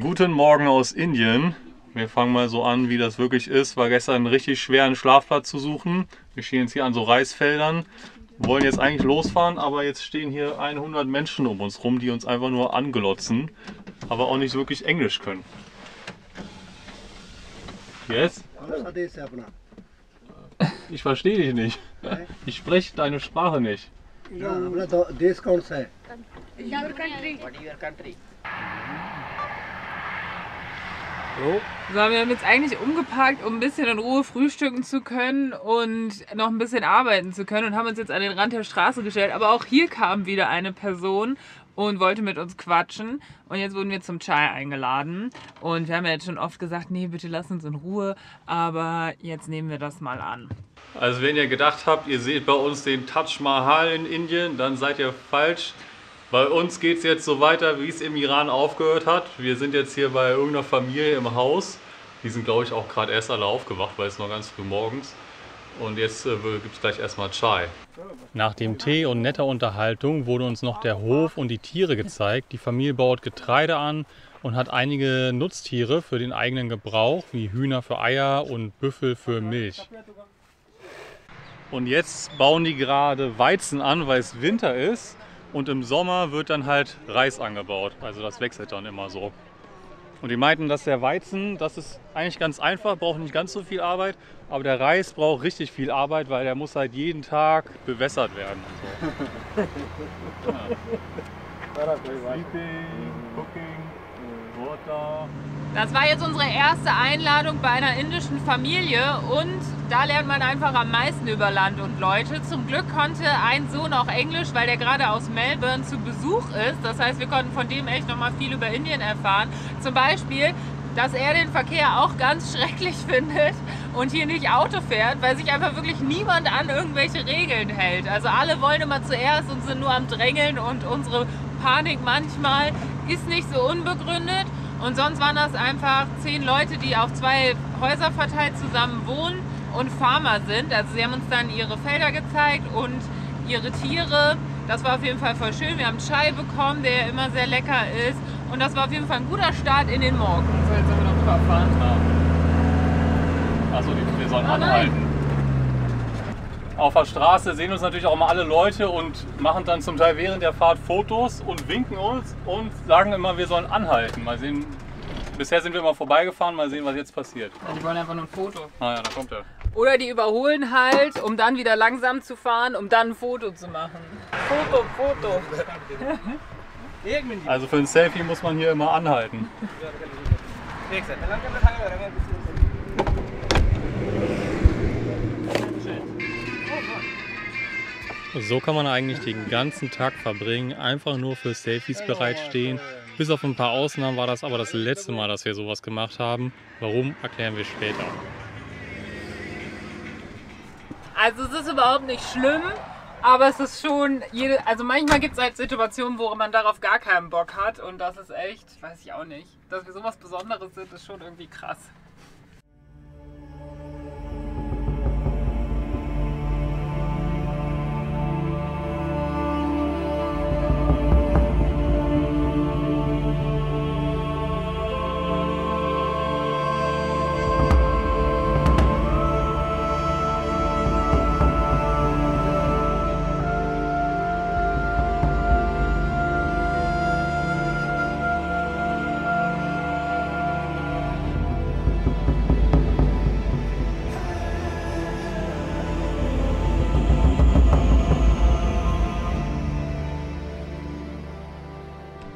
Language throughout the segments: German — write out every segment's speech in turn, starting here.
Guten Morgen aus Indien. Wir fangen mal so an, wie das wirklich ist. War gestern einen richtig schweren Schlafplatz zu suchen. Wir stehen jetzt hier an so Reisfeldern, wollen jetzt eigentlich losfahren, aber jetzt stehen hier 100 Menschen um uns rum, die uns einfach nur anglotzen, aber auch nicht wirklich Englisch können. Yes? Ich verstehe dich nicht. Ich spreche deine Sprache nicht. So, wir haben jetzt eigentlich umgeparkt, um ein bisschen in Ruhe frühstücken zu können und noch ein bisschen arbeiten zu können und haben uns jetzt an den Rand der Straße gestellt. Aber auch hier kam wieder eine Person und wollte mit uns quatschen. Und jetzt wurden wir zum Chai eingeladen. Und wir haben ja jetzt schon oft gesagt, nee, bitte lass uns in Ruhe. Aber jetzt nehmen wir das mal an. Also wenn ihr gedacht habt, ihr seht bei uns den Taj Mahal in Indien, dann seid ihr falsch. Bei uns geht es jetzt so weiter, wie es im Iran aufgehört hat. Wir sind jetzt hier bei irgendeiner Familie im Haus. Die sind, glaube ich, auch gerade erst alle aufgewacht, weil es noch ganz früh morgens. Und jetzt gibt es gleich erstmal Chai. Nach dem Tee und netter Unterhaltung wurde uns noch der Hof und die Tiere gezeigt. Die Familie baut Getreide an und hat einige Nutztiere für den eigenen Gebrauch, wie Hühner für Eier und Büffel für Milch. Und jetzt bauen die gerade Weizen an, weil es Winter ist. Und im Sommer wird dann halt Reis angebaut. Also das wechselt dann immer so. Und die meinten, dass der Weizen, das ist eigentlich ganz einfach, braucht nicht ganz so viel Arbeit. Aber der Reis braucht richtig viel Arbeit, weil der muss halt jeden Tag bewässert werden. Und so. Ja. Sleeping, cooking, water. Das war jetzt unsere erste Einladung bei einer indischen Familie und da lernt man einfach am meisten über Land und Leute. Zum Glück konnte ein Sohn auch Englisch, weil der gerade aus Melbourne zu Besuch ist. Das heißt, wir konnten von dem echt nochmal viel über Indien erfahren. Zum Beispiel, dass er den Verkehr auch ganz schrecklich findet und hier nicht Auto fährt, weil sich einfach wirklich niemand an irgendwelche Regeln hält. Also alle wollen immer zuerst und sind nur am Drängeln und unsere Panik manchmal ist nicht so unbegründet. Und sonst waren das einfach 10 Leute, die auf 2 Häuser verteilt zusammen wohnen und Farmer sind. Also sie haben uns dann ihre Felder gezeigt und ihre Tiere. Das war auf jeden Fall voll schön. Wir haben Chai bekommen, der ja immer sehr lecker ist. Und das war auf jeden Fall ein guter Start in den Morgen. So, jetzt sollen wir noch rüberfahren. Ja. Achso, wir sollen anhalten. Auf der Straße sehen uns natürlich auch mal alle Leute und machen dann zum Teil während der Fahrt Fotos und winken uns und sagen immer, wir sollen anhalten. Mal sehen, bisher sind wir immer vorbeigefahren, mal sehen, was jetzt passiert. Ja, die wollen einfach nur ein Foto. Ah ja, da kommt er. Oder die überholen halt, um dann wieder langsam zu fahren, um dann ein Foto zu machen. Foto. Also für ein Selfie muss man hier immer anhalten. So kann man eigentlich den ganzen Tag verbringen, einfach nur für Selfies bereitstehen. Bis auf ein paar Ausnahmen war das aber das letzte Mal, dass wir sowas gemacht haben. Warum, erklären wir später. Also es ist überhaupt nicht schlimm, aber es ist schon, also manchmal gibt es halt Situationen, wo man darauf gar keinen Bock hat und das ist echt, weiß ich auch nicht, dass wir sowas Besonderes sind, ist schon irgendwie krass.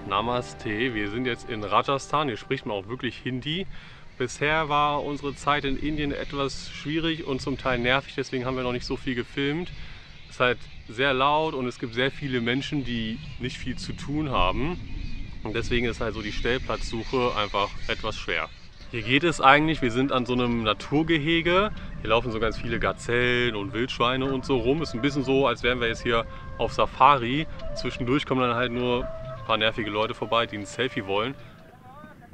Namaste, wir sind jetzt in Rajasthan, hier spricht man auch wirklich Hindi. Bisher war unsere Zeit in Indien etwas schwierig und zum Teil nervig, deswegen haben wir noch nicht so viel gefilmt. Es ist halt sehr laut und es gibt sehr viele Menschen, die nicht viel zu tun haben. Und deswegen ist halt so die Stellplatzsuche einfach etwas schwer. Hier geht es eigentlich, wir sind an so einem Naturgehege. Hier laufen so ganz viele Gazellen und Wildschweine und so rum. Ist ein bisschen so, als wären wir jetzt hier auf Safari. Zwischendurch kommen dann halt nur ein paar nervige Leute vorbei, die ein Selfie wollen.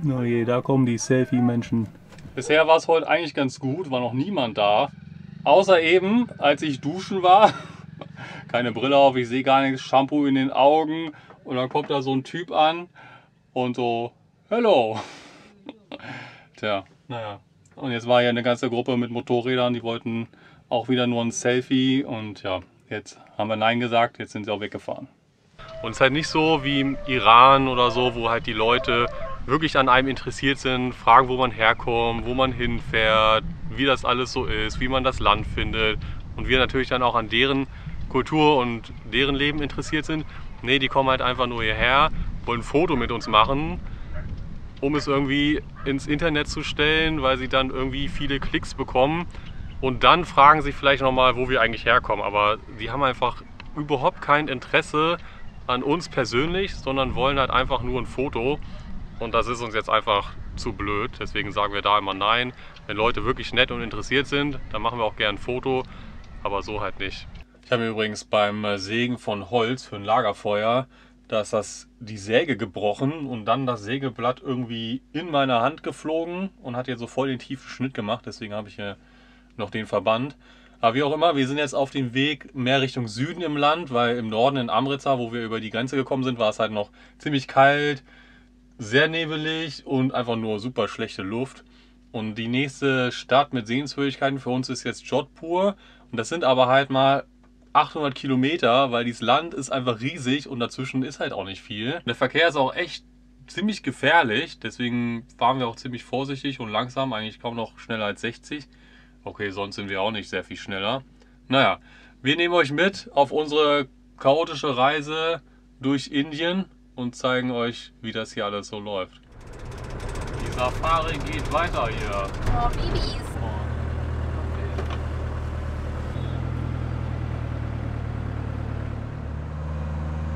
Oh je, da kommen die Selfie-Menschen. Bisher war es heute eigentlich ganz gut, war noch niemand da. Außer eben, als ich duschen war. Keine Brille auf, ich sehe gar nichts, Shampoo in den Augen. Und dann kommt da so ein Typ an und so, Hello. Tja, naja. Und jetzt war ja eine ganze Gruppe mit Motorrädern, die wollten auch wieder nur ein Selfie. Und ja, jetzt haben wir Nein gesagt, jetzt sind sie auch weggefahren. Und es ist halt nicht so wie im Iran oder so, wo halt die Leute wirklich an einem interessiert sind, fragen, wo man herkommt, wo man hinfährt, wie das alles so ist, wie man das Land findet. Und wir natürlich dann auch an deren Kultur und deren Leben interessiert sind. Nee, die kommen halt einfach nur hierher, wollen ein Foto mit uns machen, um es irgendwie ins Internet zu stellen, weil sie dann irgendwie viele Klicks bekommen. Und dann fragen sie vielleicht nochmal, wo wir eigentlich herkommen. Aber die haben einfach überhaupt kein Interesse an uns persönlich, sondern wollen halt einfach nur ein Foto. Und das ist uns jetzt einfach zu blöd. Deswegen sagen wir da immer Nein. Wenn Leute wirklich nett und interessiert sind, dann machen wir auch gern ein Foto. Aber so halt nicht. Ich habe mir übrigens beim Sägen von Holz für ein Lagerfeuer, da ist die Säge gebrochen und dann das Sägeblatt irgendwie in meine Hand geflogen und hat jetzt so voll den tiefen Schnitt gemacht. Deswegen habe ich hier noch den Verband. Aber wie auch immer, wir sind jetzt auf dem Weg mehr Richtung Süden im Land, weil im Norden in Amritsar, wo wir über die Grenze gekommen sind, war es halt noch ziemlich kalt, sehr nebelig und einfach nur super schlechte Luft. Und die nächste Stadt mit Sehenswürdigkeiten für uns ist jetzt Jodhpur. Und das sind aber halt mal 800 Kilometer, weil dieses Land ist einfach riesig und dazwischen ist halt auch nicht viel. Der Verkehr ist auch echt ziemlich gefährlich, deswegen fahren wir auch ziemlich vorsichtig und langsam, eigentlich kaum noch schneller als 60. Okay, sonst sind wir auch nicht sehr viel schneller. Naja, wir nehmen euch mit auf unsere chaotische Reise durch Indien und zeigen euch, wie das hier alles so läuft. Die Safari geht weiter hier. Oh, Babys.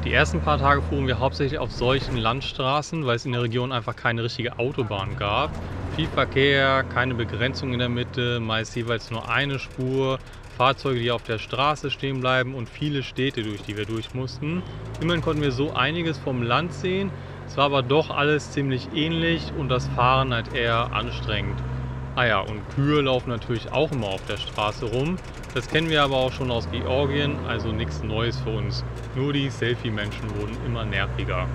Die ersten paar Tage fuhren wir hauptsächlich auf solchen Landstraßen, weil es in der Region einfach keine richtige Autobahn gab. Viel Verkehr, keine Begrenzung in der Mitte, meist jeweils nur eine Spur, Fahrzeuge, die auf der Straße stehen bleiben und viele Städte, durch die wir durch mussten. Immerhin konnten wir so einiges vom Land sehen, es war aber doch alles ziemlich ähnlich und das Fahren halt eher anstrengend. Ah ja, und Kühe laufen natürlich auch immer auf der Straße rum. Das kennen wir aber auch schon aus Georgien, also nichts Neues für uns. Nur die Selfie-Menschen wurden immer nerviger.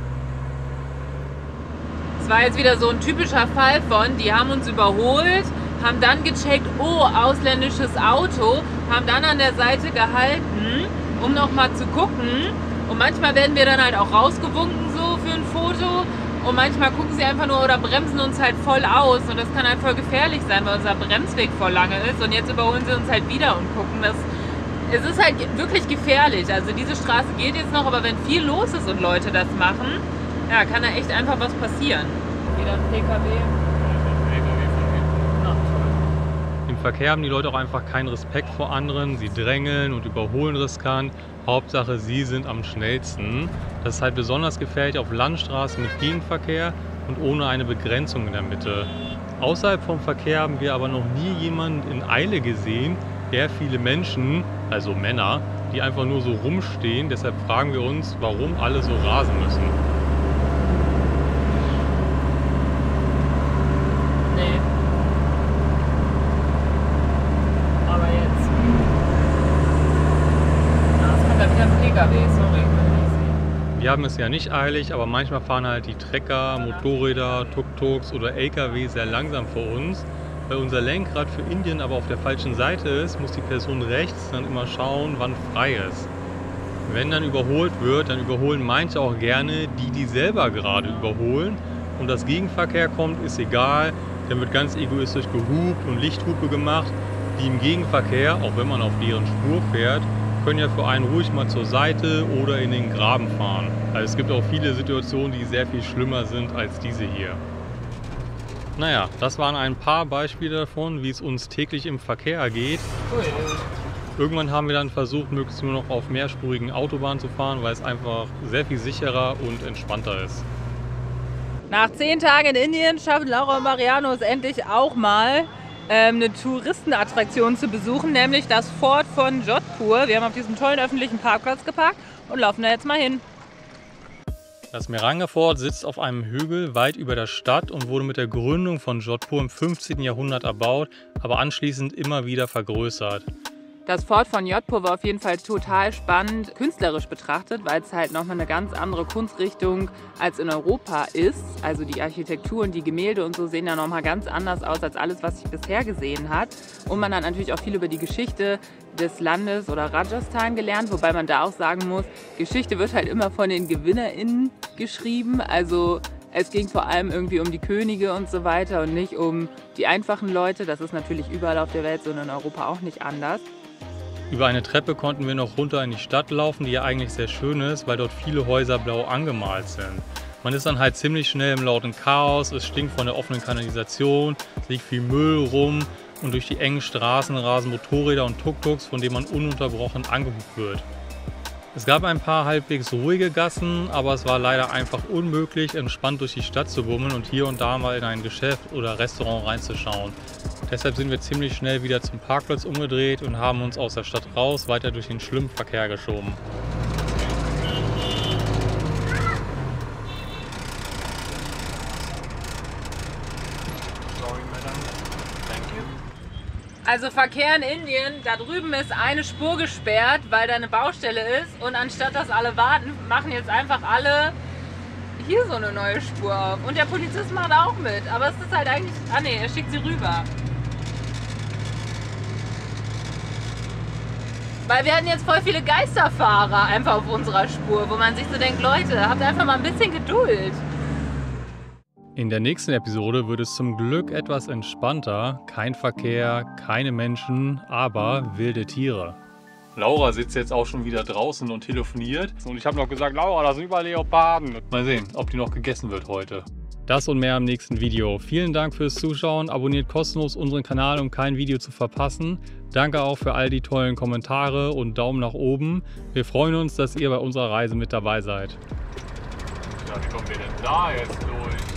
Es war jetzt wieder so ein typischer Fall von, die haben uns überholt, haben dann gecheckt, oh, ausländisches Auto, haben dann an der Seite gehalten, um nochmal zu gucken. Und manchmal werden wir dann halt auch rausgewunken so für ein Foto. Und manchmal gucken sie einfach nur oder bremsen uns halt voll aus. Und das kann halt voll gefährlich sein, weil unser Bremsweg voll lange ist. Und jetzt überholen sie uns halt wieder und gucken. Es ist halt wirklich gefährlich. Also diese Straße geht jetzt noch, aber wenn viel los ist und Leute das machen, ja, kann da echt einfach was passieren. Wieder ein PKW. Im Verkehr haben die Leute auch einfach keinen Respekt vor anderen. Sie drängeln und überholen riskant. Hauptsache, sie sind am schnellsten. Das ist halt besonders gefährlich auf Landstraßen mit Gegenverkehr und ohne eine Begrenzung in der Mitte. Außerhalb vom Verkehr haben wir aber noch nie jemanden in Eile gesehen, eher viele Menschen, also Männer, die einfach nur so rumstehen. Deshalb fragen wir uns, warum alle so rasen müssen. Nee. Aber jetzt. Na, es kommt da wieder ein PKW, sorry. Wir haben es ja nicht eilig, aber manchmal fahren halt die Trecker, Motorräder, Tuk-Tuks oder LKW sehr langsam vor uns. Weil unser Lenkrad für Indien aber auf der falschen Seite ist, muss die Person rechts dann immer schauen, wann frei ist. Wenn dann überholt wird, dann überholen manche auch gerne die selber gerade überholen. Und das Gegenverkehr kommt, ist egal, dann wird ganz egoistisch gehupt und Lichthupe gemacht. Die im Gegenverkehr, auch wenn man auf deren Spur fährt, können ja für einen ruhig mal zur Seite oder in den Graben fahren. Also es gibt auch viele Situationen, die sehr viel schlimmer sind als diese hier. Naja, das waren ein paar Beispiele davon, wie es uns täglich im Verkehr geht. Irgendwann haben wir dann versucht, möglichst nur noch auf mehrspurigen Autobahnen zu fahren, weil es einfach sehr viel sicherer und entspannter ist. Nach 10 Tagen in Indien schaffen Laura und Mariano es endlich auch mal, eine Touristenattraktion zu besuchen, nämlich das Fort von Jodhpur. Wir haben auf diesem tollen öffentlichen Parkplatz geparkt und laufen da jetzt mal hin. Das Mehrangar Fort sitzt auf einem Hügel weit über der Stadt und wurde mit der Gründung von Jodhpur im 15. Jahrhundert erbaut, aber anschließend immer wieder vergrößert. Das Fort von Jodhpur war auf jeden Fall total spannend, künstlerisch betrachtet, weil es halt nochmal eine ganz andere Kunstrichtung als in Europa ist. Also die Architektur und die Gemälde und so sehen ja nochmal ganz anders aus als alles, was ich bisher gesehen habe. Und man hat natürlich auch viel über die Geschichte des Landes oder Rajasthan gelernt, wobei man da auch sagen muss, Geschichte wird halt immer von den GewinnerInnen geschrieben. Also es ging vor allem irgendwie um die Könige und so weiter und nicht um die einfachen Leute. Das ist natürlich überall auf der Welt so und in Europa auch nicht anders. Über eine Treppe konnten wir noch runter in die Stadt laufen, die ja eigentlich sehr schön ist, weil dort viele Häuser blau angemalt sind. Man ist dann halt ziemlich schnell im lauten Chaos, es stinkt von der offenen Kanalisation, es liegt viel Müll rum und durch die engen Straßen rasen Motorräder und Tuk-Tuks, von denen man ununterbrochen angehupt wird. Es gab ein paar halbwegs ruhige Gassen, aber es war leider einfach unmöglich, entspannt durch die Stadt zu bummeln und hier und da mal in ein Geschäft oder Restaurant reinzuschauen. Deshalb sind wir ziemlich schnell wieder zum Parkplatz umgedreht und haben uns aus der Stadt raus weiter durch den Schwimmverkehr geschoben. Also Verkehr in Indien, da drüben ist eine Spur gesperrt, weil da eine Baustelle ist und anstatt dass alle warten, machen jetzt einfach alle hier so eine neue Spur auf. Und der Polizist macht auch mit, aber es ist halt eigentlich, er schickt sie rüber. Weil wir hatten jetzt voll viele Geisterfahrer einfach auf unserer Spur, wo man sich so denkt, Leute, habt einfach mal ein bisschen Geduld. In der nächsten Episode wird es zum Glück etwas entspannter. Kein Verkehr, keine Menschen, aber wilde Tiere. Laura sitzt jetzt auch schon wieder draußen und telefoniert. Und ich habe noch gesagt, Laura, da sind überall Leoparden. Mal sehen, ob die noch gegessen wird heute. Das und mehr im nächsten Video. Vielen Dank fürs Zuschauen. Abonniert kostenlos unseren Kanal, um kein Video zu verpassen. Danke auch für all die tollen Kommentare und Daumen nach oben. Wir freuen uns, dass ihr bei unserer Reise mit dabei seid. Ja, wie kommen wir denn da jetzt durch?